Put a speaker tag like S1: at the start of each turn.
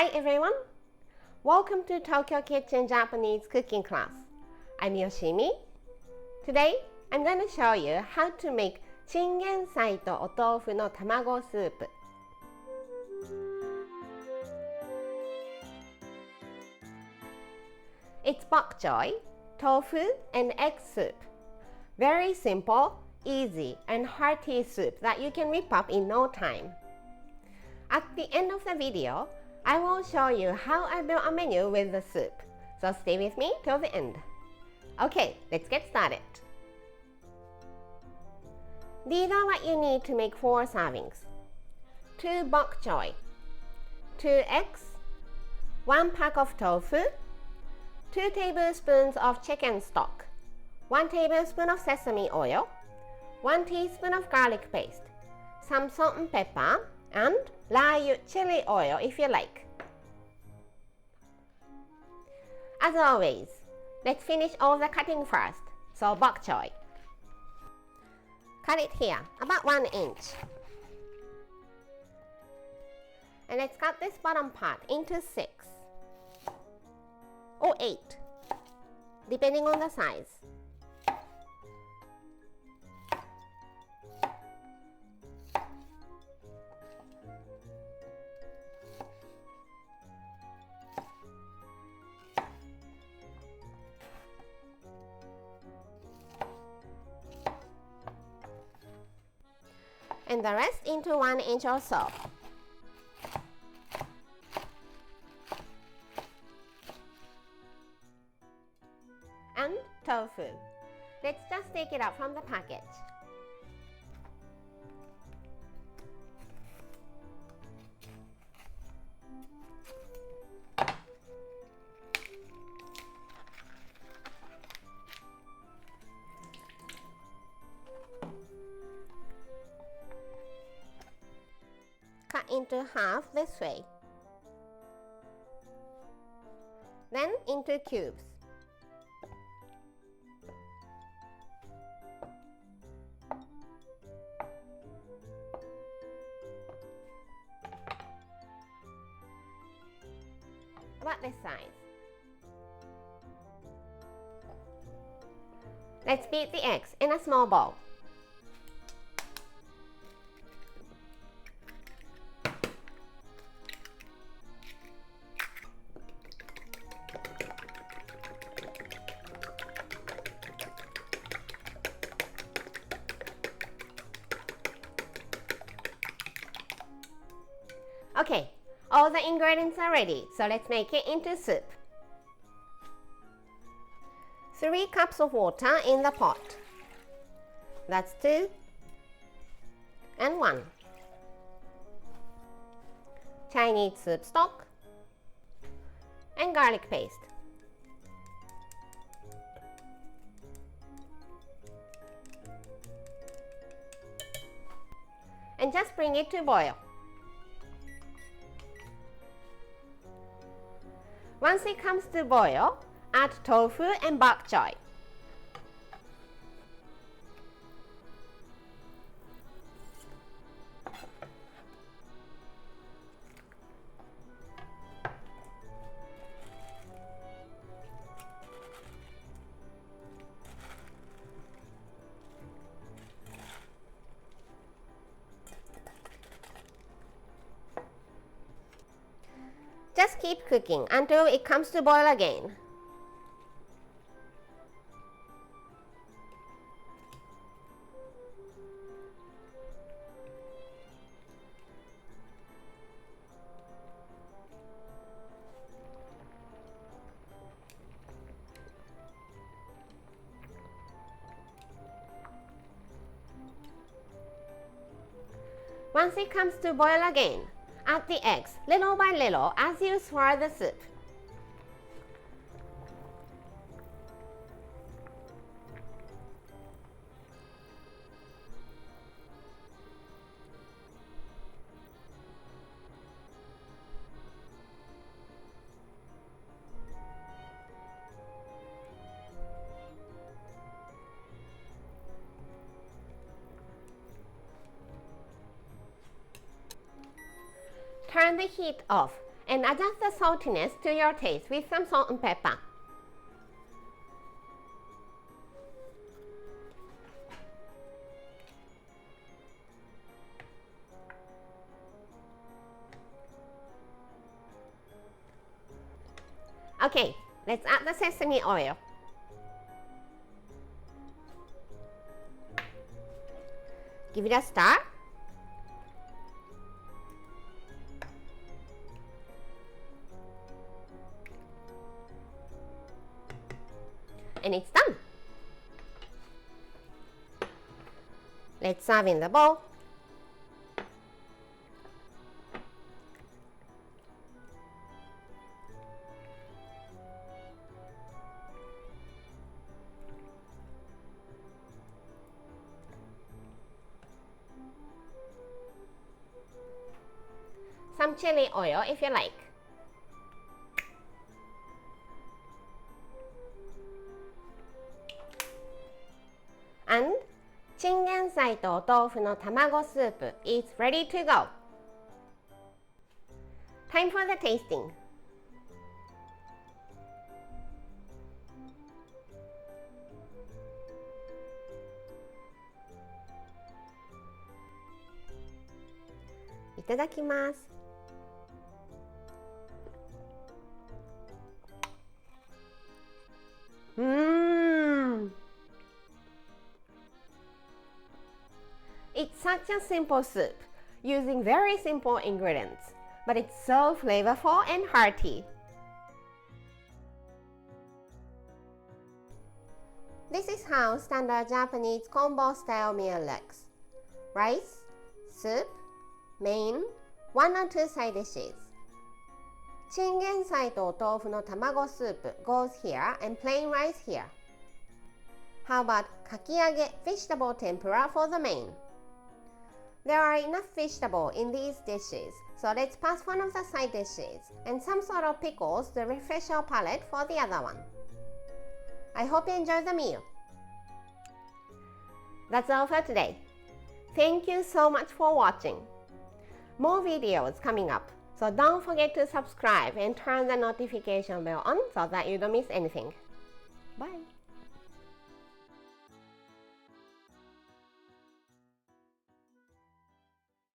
S1: Hi everyone! Welcome to Tokyo Kitchen Japanese cooking class. I'm Yoshimi. Today, I'm going to show you how to make チンゲン菜とお豆腐の卵スープ。It's bok choy, tofu and egg soup. Very simple, easy, and hearty soup that you can whip up in no time. At the end of the video, I will show you how I built a menu with the soup. So stay with me till the end. Okay, let's get started. These are what you need to make 4 servings. 2 bok choy, 2 eggs, 1 pack of tofu, 2 tablespoons of chicken stock, 1 tablespoon of sesame oil, 1 teaspoon of garlic paste, some salt and pepper, and Ryu chili oil if you like. As always, let's finish all the cutting first. So bok choy. Cut it here, about 1 inch. And let's cut this bottom part into 6 or 8, depending on the size. And the rest into 1 inch or so. And tofu. Let's just take it out from the package. Cut into half this way, then into cubes. About this size. Let's beat the eggs in a small bowl. Okay, all the ingredients are ready, so let's make it into soup. 3 cups of water in the pot. That's 2 and 1. Chinese soup stock and garlic paste. And just bring it to boil. Once it comes to boil, add tofu and bok choy. Just keep cooking until it comes to boil again. Once it comes to boil again, add the eggs little by little as you swirl the soup. Turn the heat off and adjust the saltiness to your taste with some salt and pepper. Okay, let's add the sesame oil. Give it a stir. And it's done. Let's serve in the bowl. Some chili oil if you like. And チンゲン菜とお豆腐の卵スープ is ready to go. Time for the tasting. Iただきます。It's such a simple soup, using very simple ingredients, but it's so flavorful and hearty. This is how standard Japanese combo-style meal looks. Rice, soup, main, 1 or 2 side dishes. チンゲン菜とお豆腐の卵スープ goes here and plain rice here. How about かき揚げ vegetable tempura for the main? There are enough vegetable in these dishes, so let's pass one of the side dishes and some sort of pickles to refresh your palate for the other one. I hope you enjoy the meal. That's all for today. Thank you so much for watching. More videos coming up, so don't forget to subscribe and turn the notification bell on so that you don't miss anything. Bye!